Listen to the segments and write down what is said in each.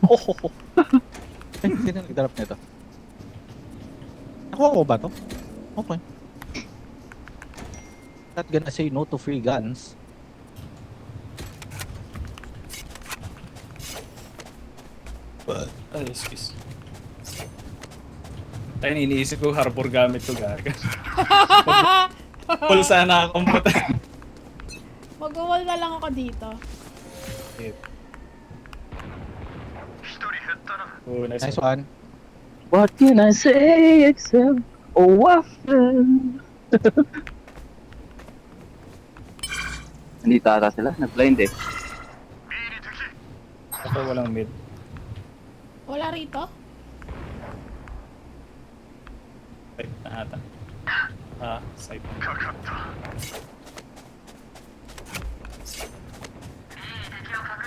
Oh. Ay, sino nag-drop nito? Nakuha ko ba to? Okay. Not gonna say no to free guns. Ay, excuse. Tayo iniisip ko harbor gamit ko gaga. Full sana akong puta. Mag-wall na lang ako dito. Oh, Nice one. What can I say except oh waffle? Hindi tata sila, nag-blind eh. Ako walang mid. Wala rito? Side na ata. Side.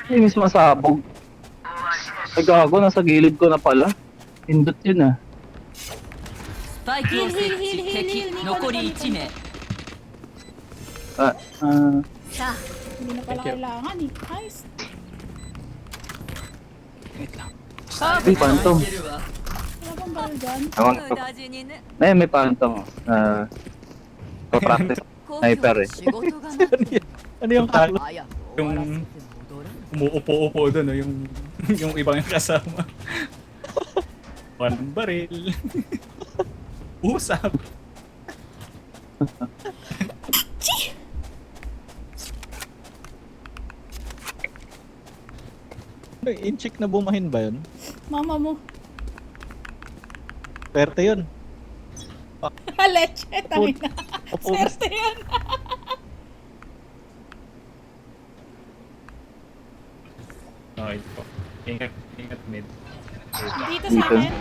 Ay, may sumasabog. Ay gago, nasa gilid ko na pala. Pindot yun ah. スパイクを設置敵残り1名 Sa. Hindi na pala kailangan eh. Nice. Wait lang. Ay, phantom. Wala bang barrel dyan? Ewan ko. 無駄死にね Ay, may phantom. Pa-practice. 故 Sniper 郷 eh. 仕事がな Ano yung Carlo? 早く終わらせて戻らない Umuupo-upo doon, no? yung ibang kasama. One baril. Usap. In-check na bumahin ba yun? Mama mo. Perte yun. Leche. Tangin na. Opo. Swerte yan. Okay po. Ingat mid. Dito sa akin.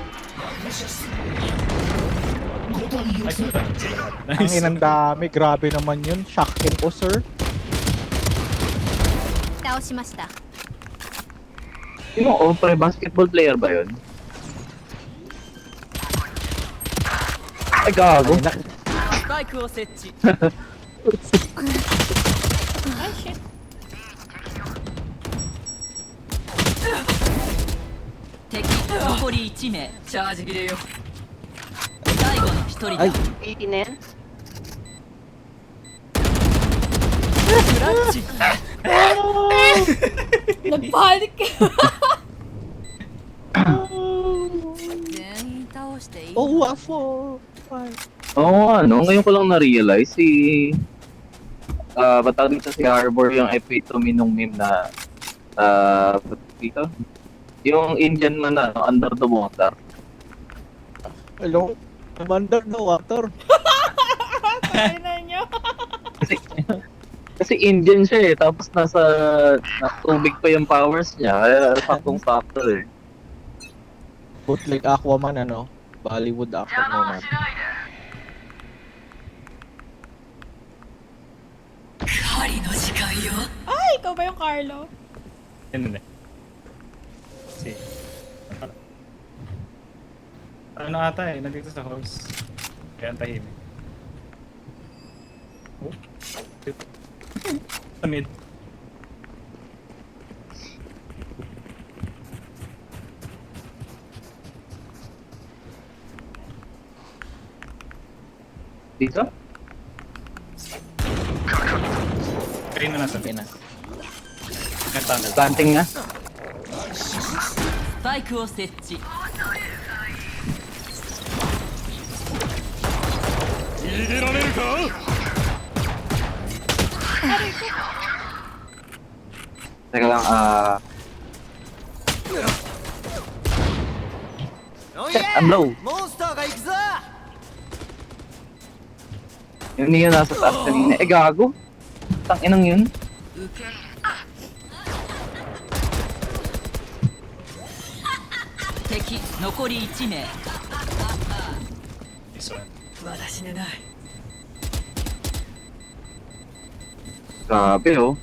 Ang Nice. inang dami. Grabe naman yun. Shocking ko, sir. 倒しました Yung Opre basketball player ba yun? Ay gago. スパイクを設置 Ay, shit. 敵残り1名チャージ切れよ最後の1人だ Ay. 80 na yan. クラッチ Nagpanik ka. 全員倒していい Oh, waffle. Oo, ngayon ko lang na-realize ba't tawag dito si Harbor yung epitome nung meme na, ba't dito? Yung Indian man na, under the water. Hello? I'm under the water. Tangin na nyo. Kasi Indian siya eh, tapos nasa tubig pa yung powers niya, kaya saktong factor eh. Bootleg Aquaman, ano? Bollywood Aquaman. Ay, ikaw ba yung Carlo? Hindi. Si. Ano ata eh, nandito sa house. Kaya ang tahimik. Oh. Sa mid. Dito? Kayo na nasa mid. Okay na. Nagtanda. Planting na? スパイクを設置 Teka lang, I'm low. モンスターが行くぞ Yung niyo nasa taas kanina. Eh, gago. Tanginang yun. 受け入れ敵残り1名 This one. まだ死ねない Grabe oh.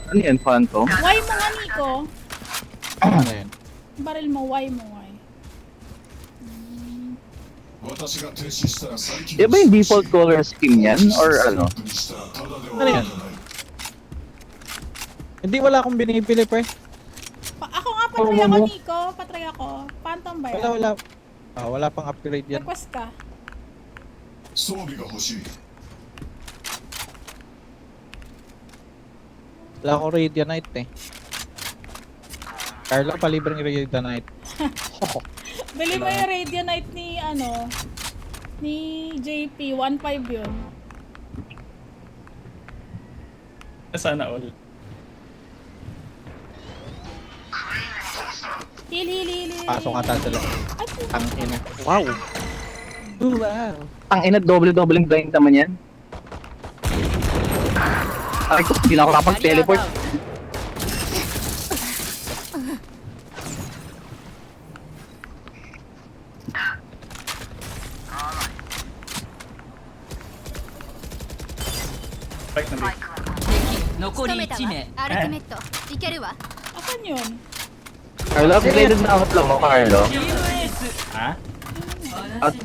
Ano yan, phantom? Why mo nga, Nico? Ano yun? Barrel mo, why mo, why? Di ba yung default color scheme yan? Or ano? Ano yan? Hindi, wala akong binibili, pre. Ako nga patry ako, Nico. Patry ako. Phantom ba yan? Wala. Wala pang upgrade yan. Request ka. 装備が欲しい。 Wala akong Radianite eh. Carlo, palibreng Radianite. Bili mo yung Radianite ni, ni JP. 1.5 yun. Sana all. Heal. Pasok ata sila. Ay, Ang ina. Wow! Wow! Ang ina, doble-dobleng blind naman yan. Ay ko, hindi na ako nakapag-teleport. Right na dito. 敵残り1名アルティメットいけるわ asan yun? Carlo, updated na outlaw mo, Carlo. チームエース Ha?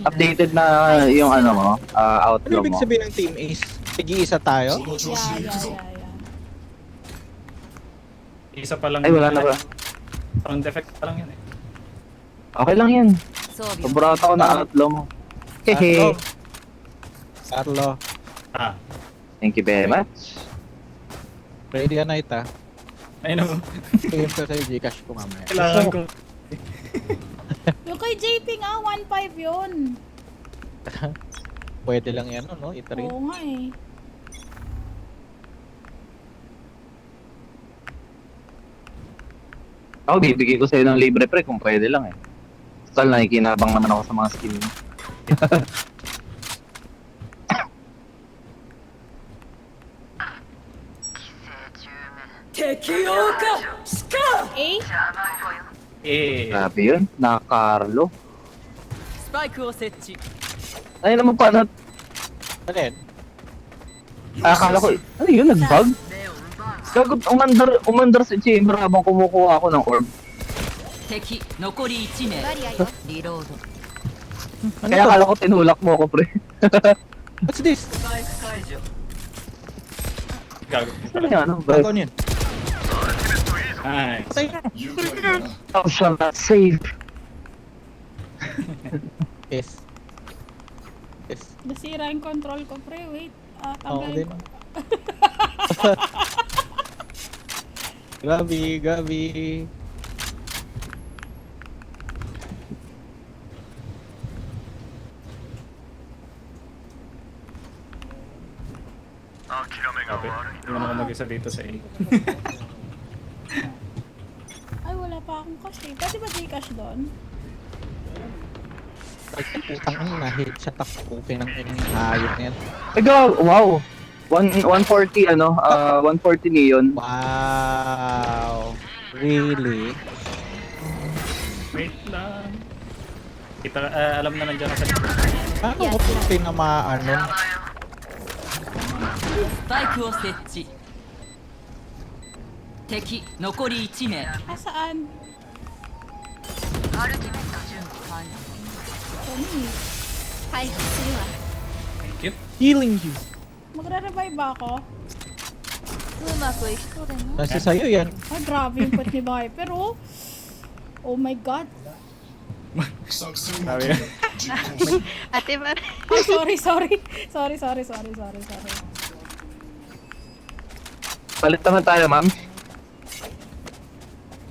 Updated na yung ano mo, Ano outlaw ibig mo. sabihin ng Team Ace? Nag-iisa tayo? この調子でいくぞ。 Isa pa lang. Ay, wala na ba? Sound effect pa lang yan eh. Okay lang yan. 装備を Sobrang ako na outlaw mo. Hehe. Carlo, Ah. Thank you very much. Radianite ah. Ay no. Tingin ko sa'yo Gcash ko mamaya. Kailangan ko. Yung kay JP nga, 1.5 yun. Pwede lang yan, no? I-trade. Oo nga eh. Ako, bibigay ko sa'yo ng libre pre kung pwede lang eh. Total, nakikinabang naman ako sa mga skin mo. Eh? Eh. Grabe yun, na Carlo. スパイクを設置 Ay naman paano, Ano yan? akala ko, ano yun, nag-bug? Gagot, umandar sa chamber habang kumukuha ako ng orb. 敵残り1名バリアよリロード Ano Kaya to? akala ko tinulak mo ako pre. What's this? スパイク解除 Gago. Ano yan, ano ba? Ano yun? Nice. Patay na. 愉快だな。 Thou shall not save. Yes. Yes. Nasira yung control ko, pre. Wait. Ako Tanggalin din. ko. Grabe. Grabe. Hindi naman ako mag-isa dito sa A. Ay, wala pa akong cash eh. Pwede ba Gcash doon? Ay, putang ina, headshot ako. Pinang hayop na yan. Ikaw, wow. 140 ano, 140 neon. Wow. Really? Wait lang. Kita, alam na nandiyan ka sa Paano ko ito tinamaan nun? スパイクを設置敵残り1名 Saan? アルティメット準備完了 Tony. 回復するわ Thank you. Healing you. Magre-revive ba ako? うまくいくとでも Nasa sa'yo yan. Ay, grabe yung put ni Viper, oh. Oh my God. 作戦を Sabi 決 yan. め実行する。 Ate Mar Ay, sorry. Sorry. Palit naman tayo, ma'am.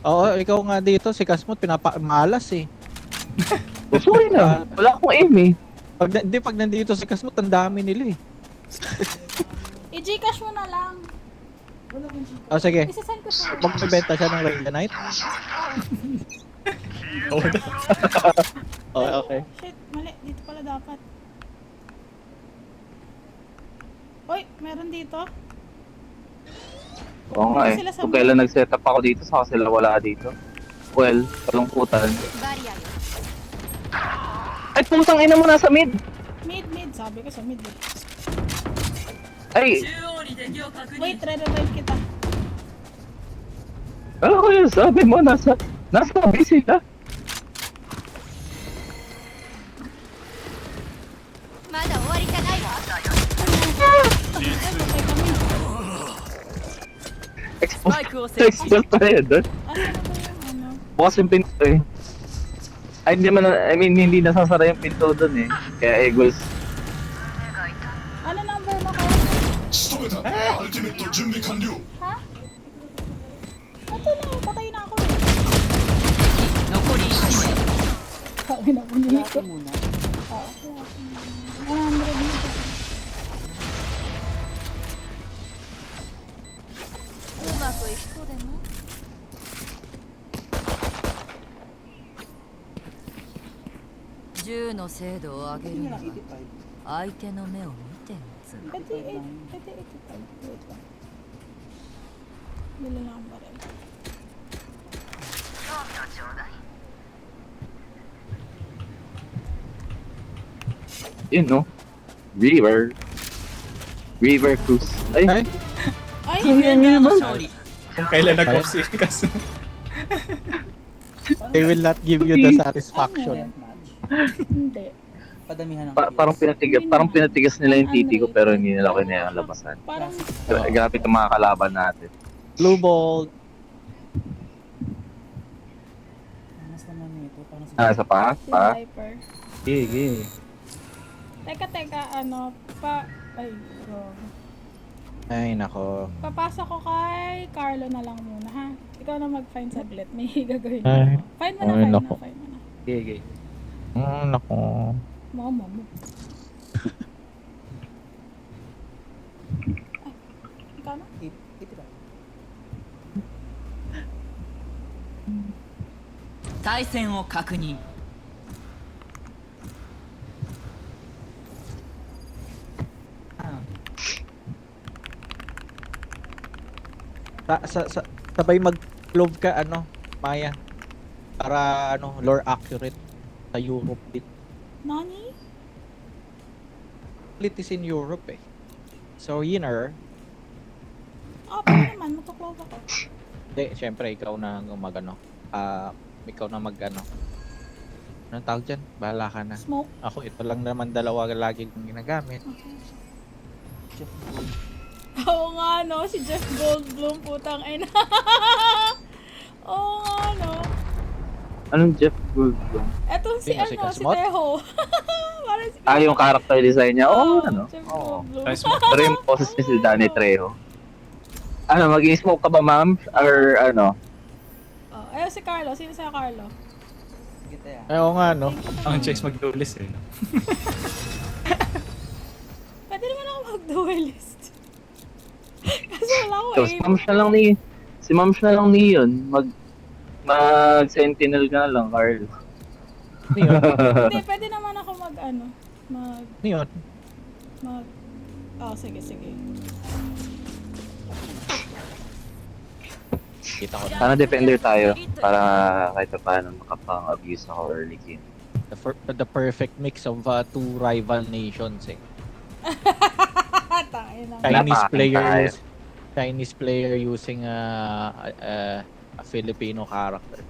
Oo, ikaw nga dito, si Kasmut, pinapamalas eh. Sorry na. Wala akong aim eh. Pag nandito si Kasmut, ang dami nila eh. I-Gcash mo na lang. O sige, Isasend ko siya. magbebenta siya ng Radianite. Oh, Okay. Shit, mali. Dito pala dapat. Uy, meron dito. Oo nga eh. Kung kailan nag-set up ako dito, saka sila wala dito. Well, kalungkutan. バリアよ Ay, putang ina mo nasa mid! Mid. Sabi ko sa mid. Eh. Ay, 中央に敵を確認 Wait, re-revive kita. ano ko yun? Sabi mo, nasa B sila. まだ終わりじゃないわ Ay, patay kami. Spike Exposeを設置 tayo doon. Asa na ba yung ano? Bukas yung pinto eh. Ay, hindi man, I mean, hindi nasasara yung pinto doon eh. Kaya Eagles. Ano number mo ko? 仕留めたアルティメット準備完了 Ha? Ito na, patay na ako eh. 残り1名 Sabi na, bunyi ko. Oo, kaya, 100 dito.銃の精度を上げるには相手の目を見て撃つ 88, 88, wait lang. Bili na akong baril. Yun no? River. River Cruise. Ay, Ay, Ay, 勝利 Kung kailan nag-off si Kaso. they will not give you the satisfaction. hindi. Padamihan ng parang pinatigas nila yung titi ko pero hindi nila kinaya ang labasan. Parang, Grabe itong mga kalaban natin. Blue Bolt. Mas naman ito. Parang sa Ah, isa pa? si Pa? Viper. Gigi. Teka, ano, ay, bro. Ay, nako. Papasok ko kay Carlo na lang muna, ha? Ikaw na mag-find saglit. May gagawin Ay. ako. Find mo na, Ay, nako. find mo na. Gigi. Nako. Mama mo. Ay, ikaw na? ito ba? 対戦を確認 Sabay mag-glove ka, ano, Maya. Para, ano, lore accurate sa Europe dit. Nani? It is in Europe eh. So, yinner, Pwede naman. Matuklove ako. hindi, syempre, ikaw na mag-ano. Ikaw na mag-ano. Anong tawag dyan? Bahala ka na. Smoke. Ako, ito lang naman dalawa lagi kong ginagamit. Oo nga, no? Si Jeff Goldblum, putang ina. Oo nga, no? Anong Jeff Goldblum? Etong si, Sino, si ano, si Kasmot? Teho. Parang si Ah, yung character design niya? Oo, ano? Jeff Oo. Goldblum. Pero yung poses niya si Danny Trejo. Ano, mag-i-smoke ka ba, ma'am? Or ano? Ayun si Carlo. Sino sa'yo, Carlo? Sige tayo. Ay, oo nga, no? Ang chase mag-duelist eh. No? Pwede naman ako mag-duelist. Kasi wala ko So, aim. si Mams na lang ni yun. Mag-sentinel ka na lang, Carl. Ano yun? Hindi, pwede naman ako mag-ano. Ano yun? Sige. Kita ko na. Sana defender tayo para kahit pa paano makapang-abuse ako early game. The perfect mix of two rival nations eh. Tayo na. Chinese player using a Filipino character.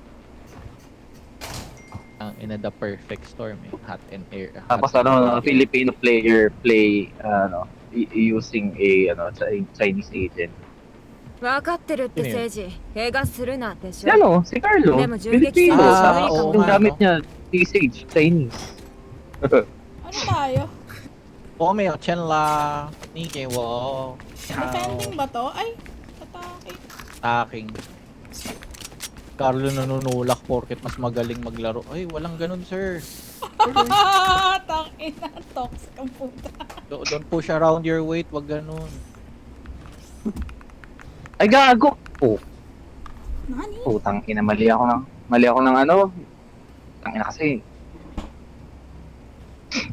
Ang the perfect storm eh. Hot and air. Tapos ano, Filipino player play using a Chinese agent. 分かってるってねえ誠治怪我するなでしょ Ano, si Carlo, Hindi mo, Filipino. Jurgek, Tapos oo yung nga, gamit no? niya, T-Sage, Chinese. Ano tayo? 我没有钱啦，你给我 Defending ba to? Ay, atake. aking. Carlo nanunulak porket mas magaling maglaro. Ay, walang ganun, sir. Tangina, toxic ang puta. Don't push around your weight, wag ganun. Ay, gago! Oh, Nani? putang ina, mali ako ng ano. Tangina kasi.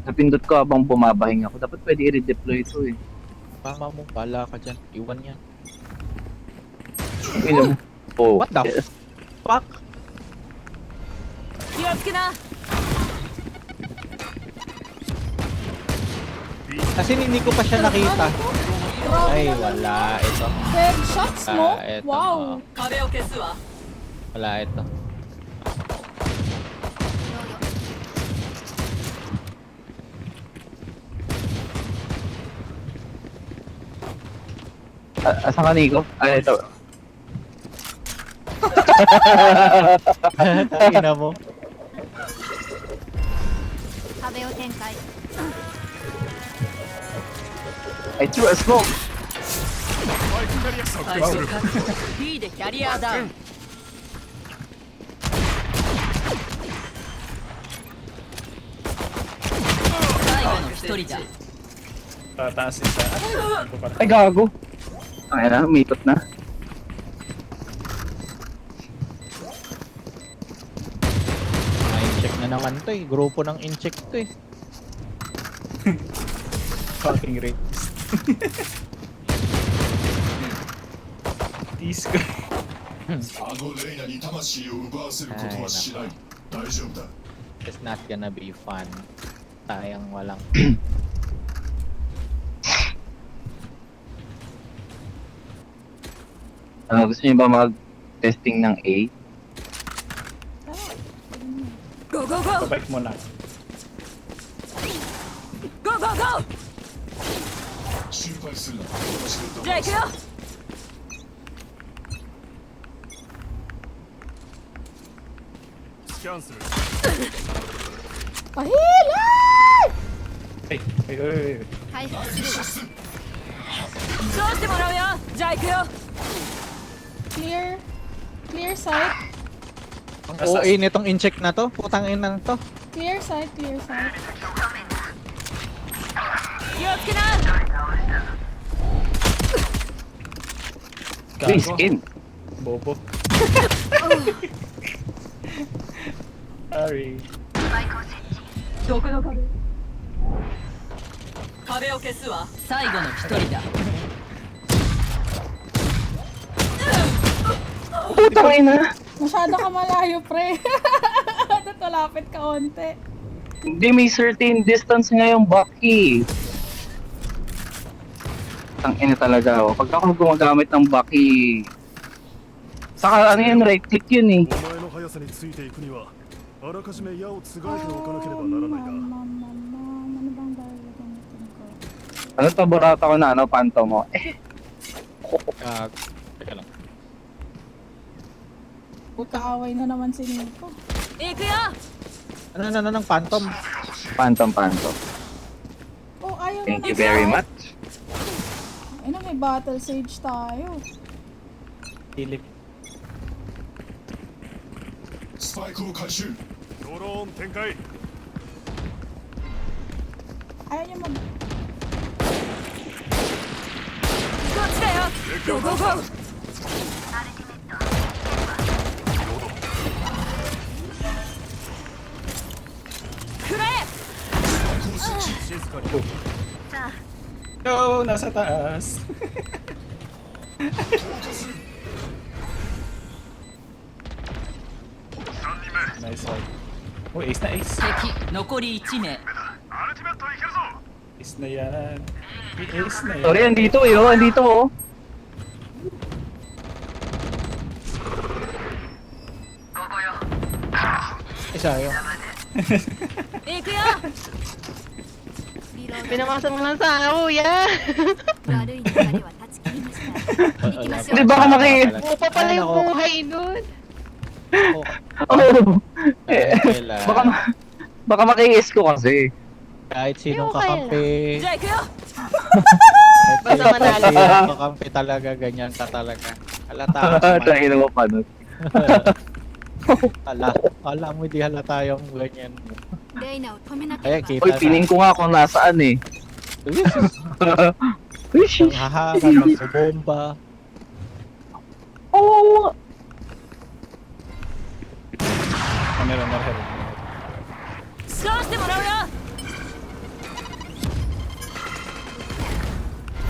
Napindot ko habang bumabahing ako. Dapat pwede i-redeploy ito eh. Tama mo, pala ka dyan. Iwan yan. Ino mo. Oh, What the yes. fuck? 気をつけな Kasi hindi ko pa siya nakita. Ay, wala. Ito. Third shot smoke? eto, Wow. 壁を消すわ Wala ito. Asan ka, Nico? Ay, ito. Tingnan mo. 壁を展開 I threw a smoke. 最初確保 B でキャリアダウン最後の一人だ Tataas isa. Ano ko pala? Ay, gago. Ay na, umikot na. Na-incheck na naman to eh. Grupo ng incheck to eh. Fucking rate. Tease ko. あのレイナに魂を奪わせることはしない。大丈夫だ。 It's not gonna be fun. Sayang walang. Gusto niyo ba mag-testing ng A? Go go go! Pabike mo na. Go go go! 心配するな。私がじゃあ行くよ Pahila! Ay, ay, ay, ay. 回復するわそうしてもらうよじゃあ行くよ Clear. Clear sight. Ang OA nitong incheck na to. Putang ina na to. Clear sight. Clear sight. 気をつけな Hey, Gago. skin. Bobo. Sorry. 壁を消すわ最後の一人だ Putang ina. Masyado ka malayo, pre. Tatulapit ka onte. Hindi may certain distance nga yung Bucky. Ang ina talaga oh. Pag ako gumagamit ng Bucky, saka ano yun, right click yun eh. お前の速さについていくには、あらかじめ矢を継がれておかなければならないが。 Ano bang dahil gamitin ko? Ano to, burata ko na ano, panto mo? Teka lang. Kaaway na naman si Nico. 行くよ Ano ng phantom? Panto. Oh, ayaw Thank na you very much. Ay na, may battle sage tayo. Philip. スパイクを回収。ドローン展開。 Ayaw niya mag... こっちだよ Go go go! くらえ Yo, nasa taas. Nice one. Oh, ace na ace. 敵残り1名 Ace na yan. Ace na yan. Sorry, andito yo, andito oh. Isa yun. 行くよ Pinamasa mo lang sa kuya悪い流れは断ち切りました行きましょ Di う ba ka maki... Pa pala yung buhay nun Oh. Kailan? Baka maki-is ko kasi. Kahit sinong kakampi. じゃあ行くよ Kahit sinong kakampi talaga, ganyan ka talaga. Halata ka naman. Dahil mo pa nun. Alam mo di halata yung ganyan mo. レイナを止めなけ Kaya れば kita Uy, piling ko nga kung nasaan eh. Uy, Ang haharan ng bomba. Oo. Meron na rin. そうしてもらうよ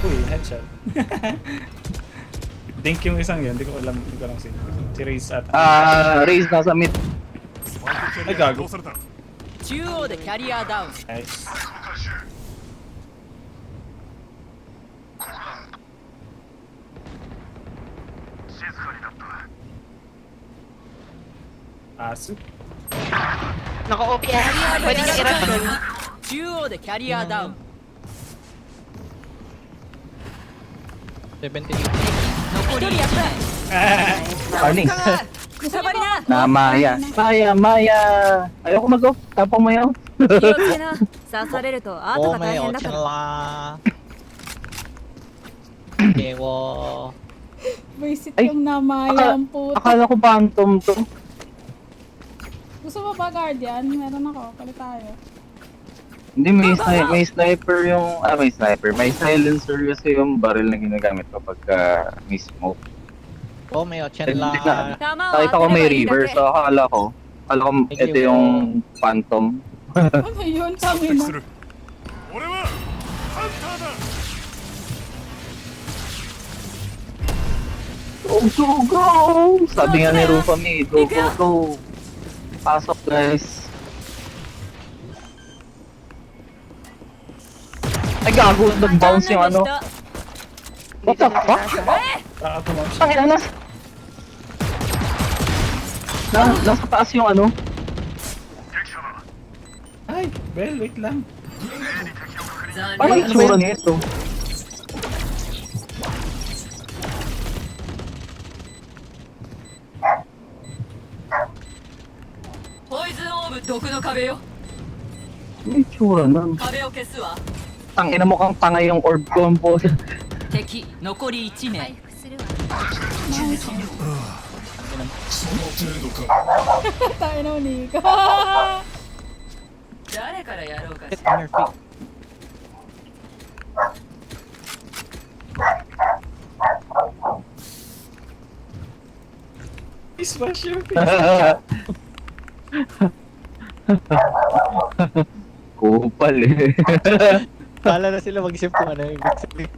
Uy, headshot. Dink yung isang yun, hindi ko alam sino. Si Raze at... Raise nasa mid. Ay, gago. 中央でキャリアダウン Nice. Asu? 中央でキャリアダウン 78. 残り1名 Arning. Gusto niyo ba? Na Maya. Maya. Ayoko mag-go. Tapang mo yun. 気をつけな刺されると後が Oh, 大 may 変だから ochala. Ewo. Visit Ay, yung namaya ang puto. Akala ko phantom to. Gusto mo ba Guardian? Meron ako. Palit tayo. Hindi, may sniper yung... may sniper. May silencer kasi yung barrel na ginagamit kapag may smoke. Oh, may Hindi ochala. na. 弾を Nakita 当 ko てれ may ばいいだ river, け so akala ko ito yung phantom. Ano yun? Tangin na. 俺はハンターだ Go! Sabi nga ni Rufami, go! Pasok guys. Ay gago, nag-bounce yung ano. What the fuck? Nakatumam siya. Tangina na. Nasa taas yung ano. Ay, Bel, wait lang. 残 Parang 念 itsura nito. Poison ポイズンオーブ毒の壁よ May itsura nun. 壁を消すわ Tangina mo kang tanga yung orb combo. 敵残り1名回復するわその程度か Tayo na unika. 誰からやろうかし Get on your feet. Smash your face. Kupal eh. Kala na sila mag-isip kung ano yung ibig sabihin.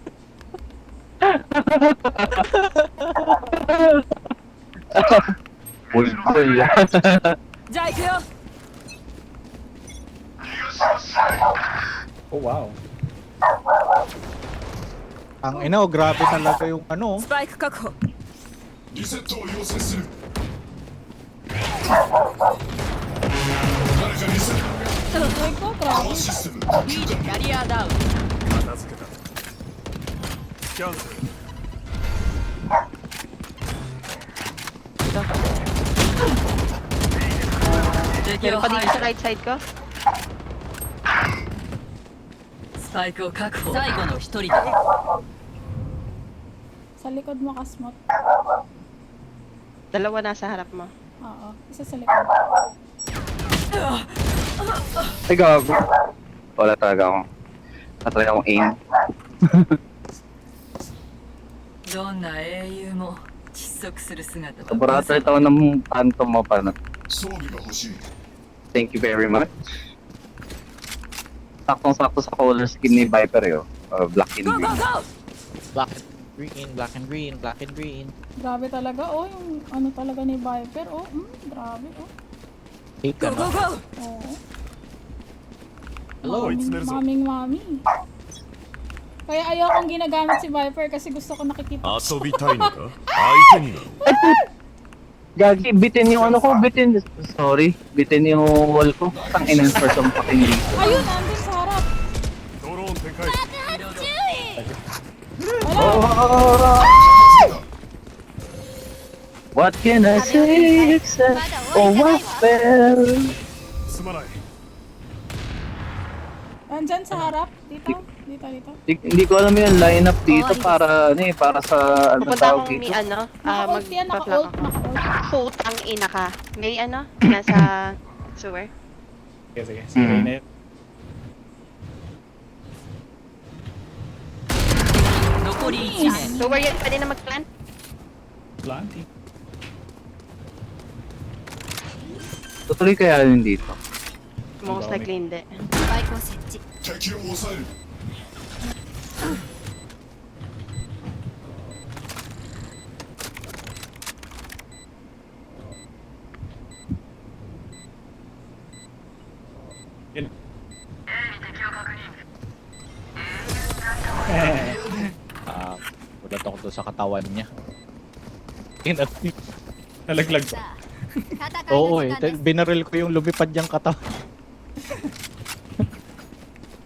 Pulpul. じゃあ行くよ Oh, wow. Ang ina, oh, grabe talaga yung ano. スパイク確保リセットを要請する誰かリセッ Ay ko, ト grabe. システム復旧完キャリアダウン片付けたキャンセル 敵を排除 right side ko スパイクを確保最後の一人だ Sa likod mo, Kasmot. dalawa nasa harap mo Oo, isa sa likod. Ay gago. Wala talaga akong. Wala talaga akong aim. どんな英雄も窒息する姿は Laboratory ito ng phantom mo pa na. 装備が欲しい Thank you very much. Saktong-sakto sa color skin ni Viper yun. Black and ゴーゴ green. ーゴー Black and green, black and green, black and green. Grabe talaga. Oh, yung ano talaga ni Viper. Oh, grabe. Oh. Hate ゴ ka ーゴ na. ーゴー Oo. Hello. Maming mami. Kaya ayokong ginagamit si Viper kasi gusto ko nakikita. 遊びたいのか相手になる Gagi, bitin yung ano ko, bitin. Sorry, bitin yung wall ko. Tang-inan for some fucking reason. Ayun, andun sa harap. ドローン展開 Wala. What can I say except oh what fell? すまない Andyan sa harap. Dito. Hindi ko alam yung lineup dito para ano eh, para sa ano pupunta tawag akong may dito. ano Naka-ult yan, magpa-plug naka-ult. ako Naka-ult. putang ina ka may ano nasa sewer Sige, sige. Sige, Reyna yun. 残り1名 sewer yun pwede na mag-plant Planting. Tutuloy kaya yun dito. most likely hindi スパイクを設置敵を抑える Yun. Ulat ako doon sa katawan niya. Nalaglag pa. 戦い Oo の eh, 時間です binaril ko yung lumipad niyang katawan.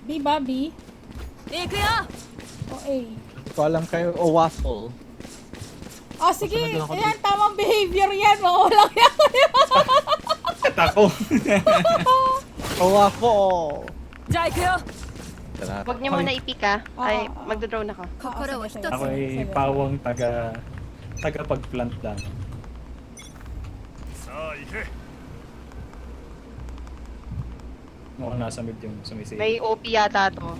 B ba, B? 行くよ O A? Hindi ko alam kayo, o waffle. Oh, sige. Sunod ako Ayan, tamang behavior yan. Makulang yan. At ako. Oh, ako! じゃあ行くよ Tara. Huwag niyo muna i-pick ah. Ay, magdodrone ako. Kokoro, ito. Ako ay pawang taga-pag-plant lang. Mukhang nasa mid yung sumisave. May OP yata to.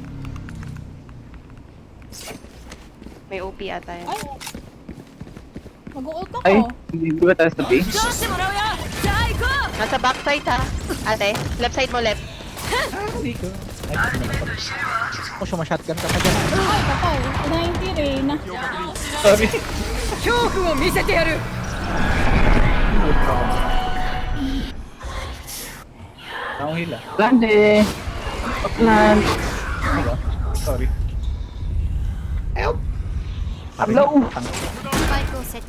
May OP yata yan. Ay! Mag-ult ako. Ay, hindi ba tayo sa base? どうしてもらうよじゃあ行こう Nasa backside ha. Ate, left side mo left. Hindi ko. Ay, hindi ko na. Oh, sumashotgun ka pa dyan. Ay, patay. 90 Reyna. Sorry. 恐怖を見せてやる Akong hila. Lande! Plant! Ano? Sorry. Hello! スパイクをセット。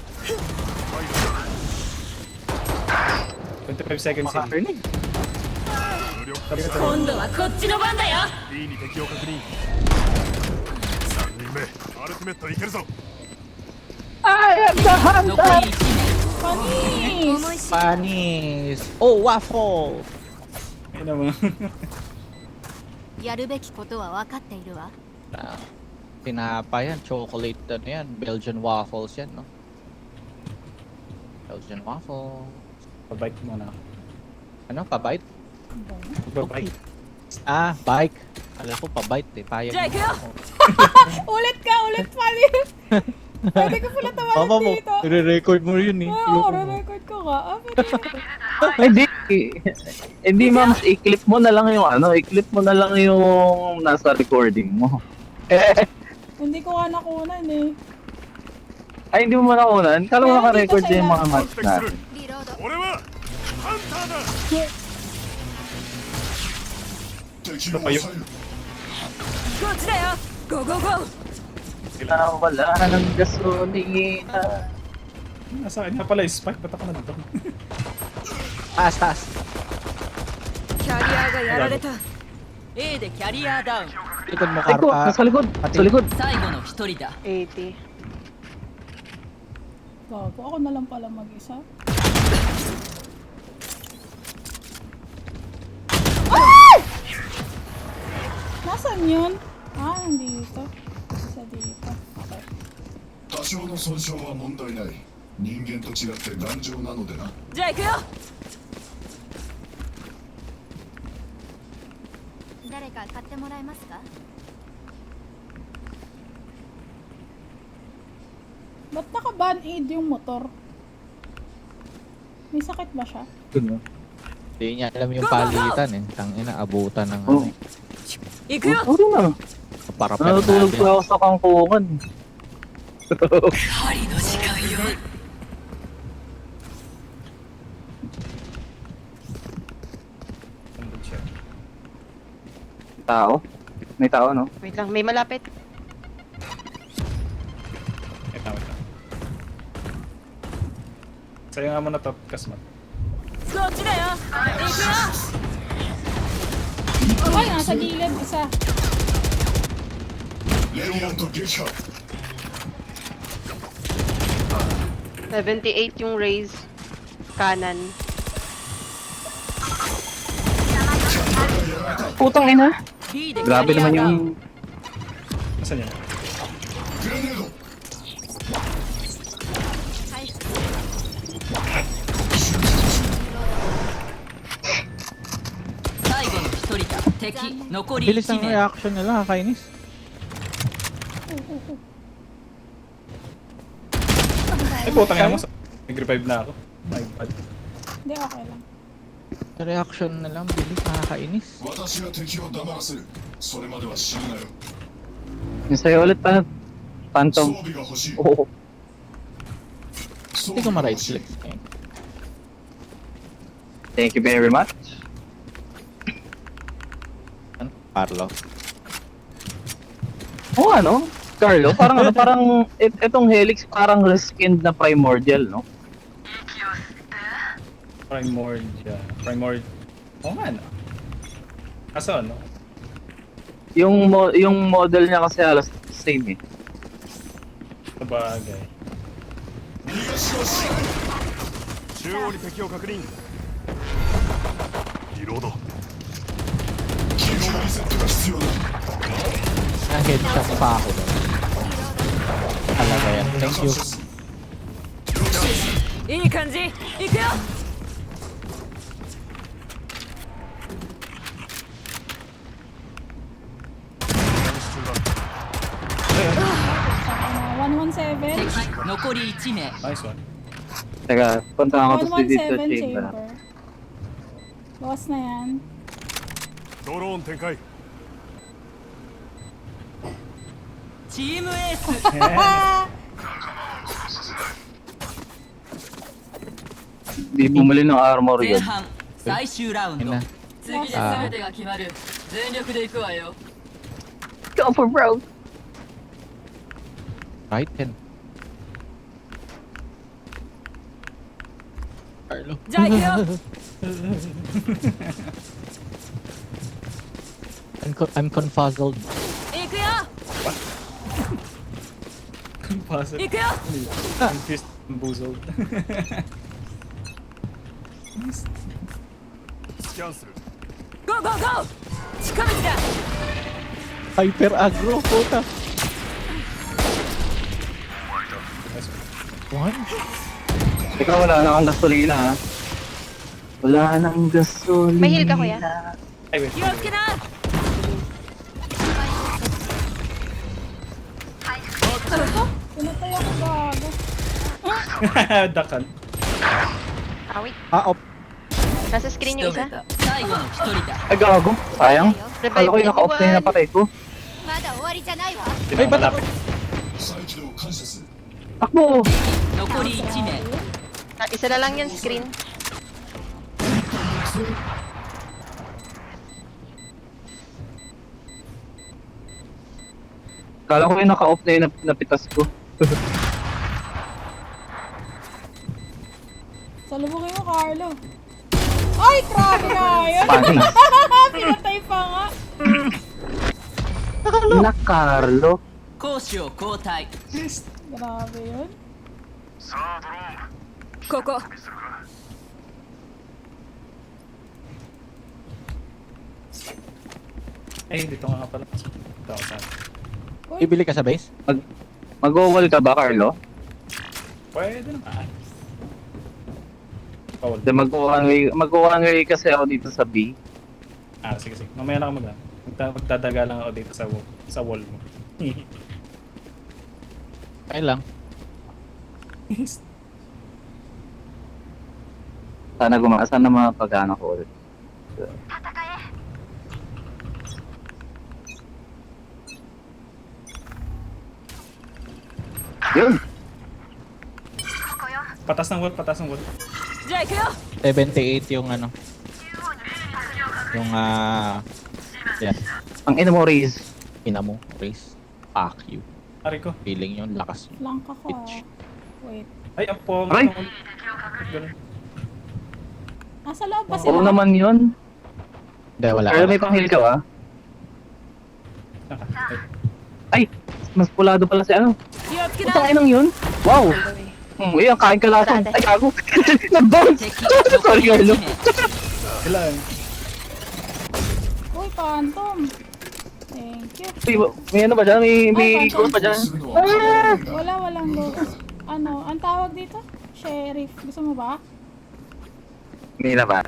25 seconds in. Makarinig. Sorry ka, sorry. 今度はこっちの番だよ B に敵を確認3人目アルティメットいけるぞ 残り1名 Panis! Panis! Oh, waffle! Ayun naman. やるべきことは分かっているわ。 Ah, tinapa yan, chocolate ano yan, Belgian waffles yan, no? Belgian waffle. Pabike muna ako. Ano, pabite? Pabike. Ah, bike. Alam ko pabite eh, payag Jake, mo. Ulit ka, ulit Panis! Pwede ko pala Mama tawanan mo, dito. i-record mo yun eh. Oo, re-record ko nga. Ah, pwede. Hindi. Hindi ma'am, i-clip mo na lang yung ano, i-clip mo na lang yung nasa recording mo. Hindi ko nga nakunan eh. Ay, hindi mo nakunan? Kala mo Meron naka-record dito sa yung mga ilalim. match 敵する natin. リロード。俺はハンターだ敵を抑えるこっちだよゴーゴーゴー Wala ng gasolina. Nasa akin nga pala yung spike. Ba't ako nandito? Taas, taas. キャリアがやられた A でキャリアダウン Likod mo, Ay ko, Kar. nasa likod. Sa likod. 最後の1人だ 80. Gago, ako na lang pala mag-isa. Ay! Nasaan yun? Ah, nandito. Sa dito. Okay. 多少の損傷は問題ない人間と違って頑丈なのでなじゃあ行くよ誰か買ってもらえますか？ Ba't naka-ban-aid yung motor? May sakit ba siya? Hindi niya alam yung palitan eh. Tangina, abutan ng Oh. ano eh. 行くよ Sorry na. Parapet Natutulog natin. pa ako sa kangkungan. 針の時間よ Nandun siya. Tao? May tao, no? Wait lang, may malapit. Wait lang. Sa'yo nga muna top, Kasmat. こっちだよ行くよ Ay, nasa gilid. Isa. レディアント撃破78 yung raise. Kanan. Putang ina. B でキャ Grabe リア naman ダウン yung... Nasaan yun? グレネード回復。最後の1人だ敵残り Bilis 1 ng 名 reaction nila, kakainis. Ay, putang ina mo. Nag-revive na ako. My bad. Hindi, okay lang. Reaction na lang, bilis, nakakainis. 私が敵を黙らせるそれまでは死ぬなよ Yung sa'yo ulit pa. 装 Phantom. 備が欲しい Oo. 装 Hindi ko備が ma-right 欲しい click. Eh. Thank you very much. Ano? Parlo. Oo, ano? Carlo, parang ano, parang etong Helix parang reskinned na Primordial, no? Primordial. Oo nga, no? Kaso, ano? Yung model niya kasi halos same eh. Sabagay. しはしない。中央に敵を確認。リロード。機能リセットが必要だ。 Na-headshot pa ako doon. Talaga yan. Thank you. いい感じ行くよ 117. 敵残り1名 Nice one. Teka, punta ako sa dito 117 chamber. chamber. Bawas na yan. ドローン展開。チームエース Di bumili ng armor 前 yun. 半最終ラウン Yun ド na. 次で全てが決まる全力で行くわよ Go for broke! Right hand. Carlo. じゃあ行くよ I'm confuzzled. 行くよ Puzzle. 行くよ Confused. Bamboozled. スキャンする。ゴーゴーゴー近道だ Hyper aggro, puta. One? Ikaw wala na kang gasolina ha. Wala nang gasolina. May heal ka, kuya? Ay, wait. 気をつけな Pinatay ako gago. Dakan. Awit. Ah, op. Nasa screen 仕 yung 留 isa. めた最後の1人だ Ay gago, sayang. Revive Kala ko yung naka-off na yung napatay ko. まだ終わりじゃないわ。 Hindi na malapit. 再起動感謝する。 Takbo! 残り1名 Ah, isa na lang yung screen. Kala ko yung naka-off na yung napitas ko. Salubungin mo, Carlo. Ay, grabe nga yun. Panis. Pinatay pa nga. Na Carlo. 攻守を交代 Grabe yun. ここ Ay, dito nga pala. Dito ako saan. Ibili ka sa base? Mag-wall ka ba, Carlo? Pwede naman. Bawal. Then mag-one way kasi ako dito sa B. Ah, sige, sige. Mamaya na ako magdadaga lang ako dito sa wall mo. Kaya lang. Sana gumasa na mga pag-ano ko ulit. Yun! Patas ng wall, patas ng wall. じゃあ行くよ 78 yung ano. Yung yan. Ang ina mo, Riz. Ina mo, race. Fuck you. Ari ko. Feeling yung lakas mo. Flank ako. Wait. Ay, ang pong. Aray! Ganun. Nasa loob pa Oo sila. naman yun. Hindi, wala. Pero may pang-heal ka ba? Naka. Ay! Ay. Mas pulado pala si ano. 気をつけな Putang inang yun? Wow! Ang kain ka lason. Ay, gago! Nag-bounce! 敵残 Sorry, り Carlo. 1名 Kailan? Uy, Phantom. Thank you. Uy, may ano ba dyan? May Ay, gold pa dyan? するのは構わないが、 Walang go. Ano, ang tawag dito? Sheriff. Gusto mo ba? Hindi na ba?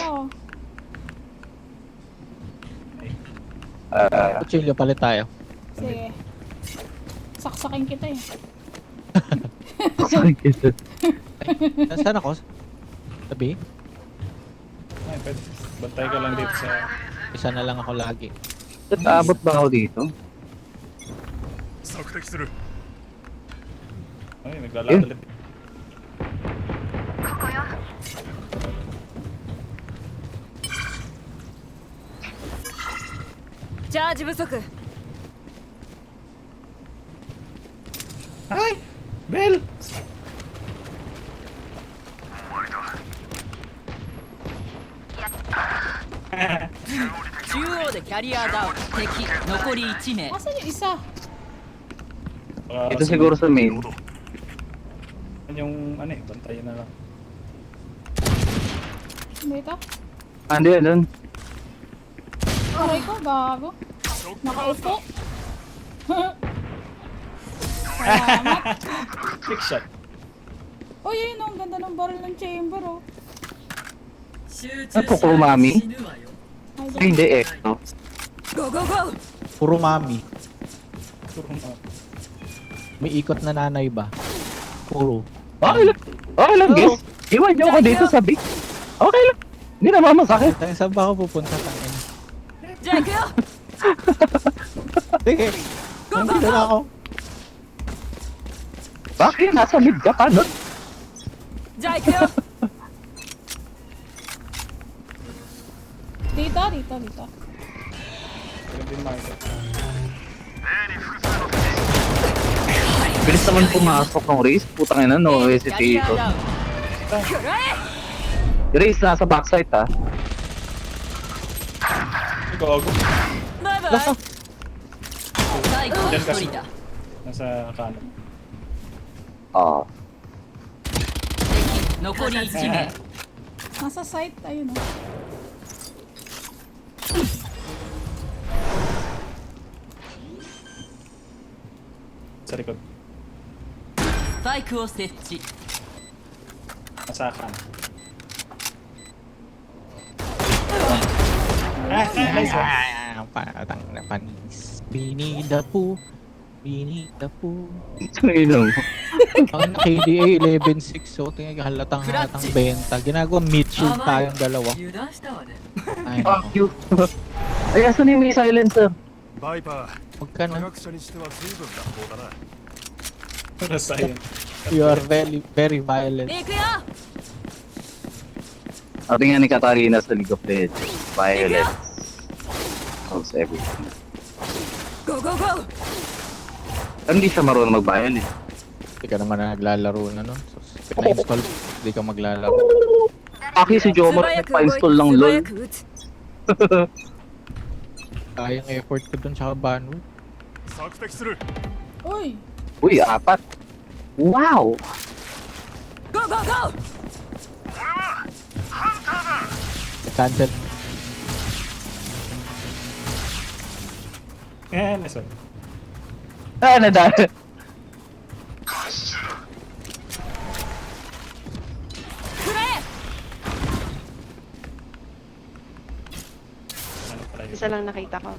Oo. Kutsilyo palit tayo. Sige. Saksakin kita eh. Sorry, kid. Nasaan ako? Sabi? Ay, pwede. Bantay ka lang dito sa... Isa na lang ako lagi. Abot ba ako dito? 索敵する。 Ay, naglalakad ulit. Charge 不足 Ay! Bell! 中央でキャリアダウン敵残り1名 Asan yung isa? Baka Ito siguro sa main. ロード。Yung ano eh, bantayan na lang. Dito. Andi, doon. Aray ko, gago. Nakaupo. Salamat. Trick shot. Uy, yun oh, ang ganda ng barrel ng chamber oh. Ano to, Kurumami? Ay, Ay, hindi, Ecto. Go go go. Puro mami. Puro mga- May ikot na nanay ba? Puro. Okay lang. Okay lang, guys. Iwan niyo ako dito sa big. Okay lang. Hindi na mamasakit. Tayo, saan ba ako pupunta? Tangin. じゃあ行くよ。 Sige. Nandito na ako. Bakit? Nasa mid ka pa, no? じゃあ行くよ。 Dito, dito, dito. Ganun din market. Bilis naman pumasok ng race. Putang ina, no? Hesitate ito. くらえ。 Yung race nasa backside, ha? Gago. バイバイ。最後の Diyan 一 kasi. 人だ。 Nasa kanan. Oo. 敵残り1名 Nasa site, ayun oh. Sa likod. スパイクを設置 Nasa kanan. Nice one. Patang na panis. Binidapu. Binidapu. Ito mo. Ang KDA 11.6. So, tingnan halatang benta. Ginagawa mid-shield tayong dalawa. 油断したわね Ay, Fuck nako. you. Ay, asan yung may silencer? バイパ Huwag ka ー科 na. 学者にしては随分乱暴だな Nasa yun. You are very, very violent. 行くよ。 Sabi nga ni Katarina sa League of Legends. Violence. Solves everything. Go go go. Pero hindi siya marunong mag-violence. Hindi ka naman naglalaro na nun. So, pina-install, hindi ka maglalaro. Aki si Jomar 素早く動いて nagpa-install ng 素 LOL. 早く打つ。 Kayang effort ko dun sa bandwidth. 索敵する Uy! Uy, 4. Wow! Go go go. Cancel. Nice one. Ah, nadala. くらえ。 Ano pala yun? Isa lang nakita ko.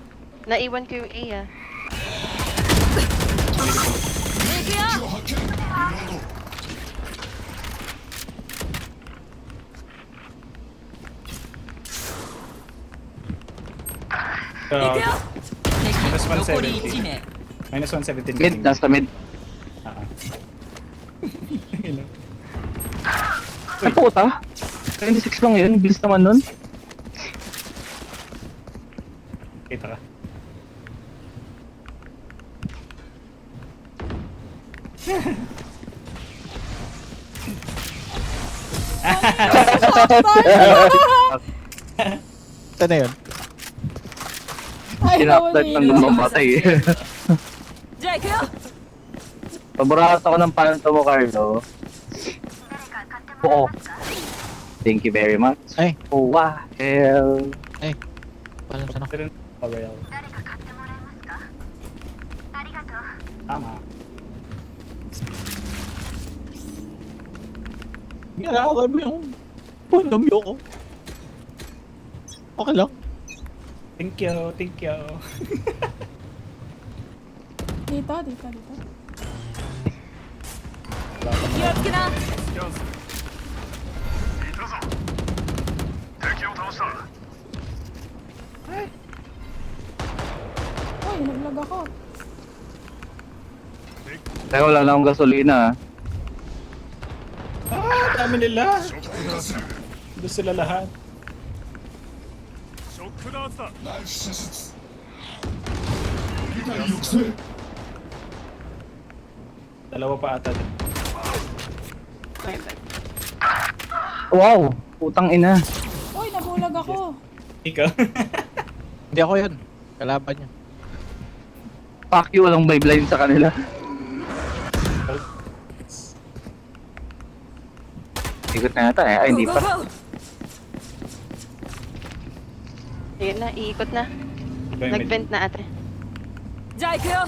Naiwan ko yung A ah. 行くよ。 Gago. 敵残り1名 Minus 117. Mid, nasa mid. Ah. Ay, puta. 26 lang yun. Bilis naman nun. Kita ka. Ito na yun. Ay, Kinaptag nawala ng yun. mamatay. じゃあ行くよ。 Paborato ko ng panto mo, Carlo. Oo. Thank you very much. Ay. Oh, wow. Hell. Palam sana. Pero L'Oreal. Tama. Ginagawa mo yung pundamyo ko. Okay lang. Thank you, thank you. Dito, dito, dito. 気をつけな。スキャンするいたぞ敵を倒した Uy, naglag ako. Teka, wala na akong gasolina. Dami nila. ショックダース Doon sila lahat. ショックダーツだライフ射出理解抑制 Dalawa pa ata din. Wow. Putang ina. Uy, nabulag ako. Ikaw. Hindi ako yun. Kalaban niya. Fuck you, walang Beyblade sa kanila. Ikot na yata eh. Ay, hindi pa. Ayun na, iikot na. Iba yung mid. Nag-vent na ate. じゃあ行くよ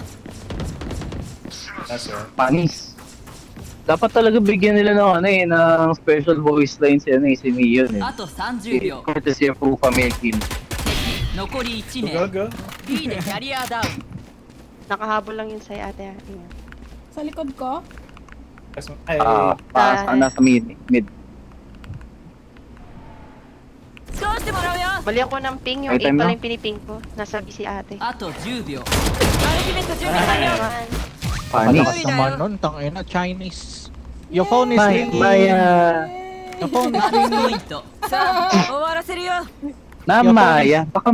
That's right. Panis. Dapat talaga bigyan nila ng ano eh, ng special voice lines yan eh, si Mion eh. あと30秒 Courtesy of Rufa Melkin. 残り1 Go, 名 go. B でキャリアダウン Nakahabol lang yun sa'yo ate. Ayun. Sa likod ko? Ay, Taas ka na sa mid. 通してもらうよ Mali ako ng ping, yung Ay, 8 time pala na. yung piniping ko. Nasa B si ate. あと10秒 アルティメット準備完了 Ayan. Panis. Malakas naman nun, tangina, Chinese. Your phone is ringing. Maya. Your phone is マッチポイ ringing. ントさあ終わらせるよ Namaya. Baka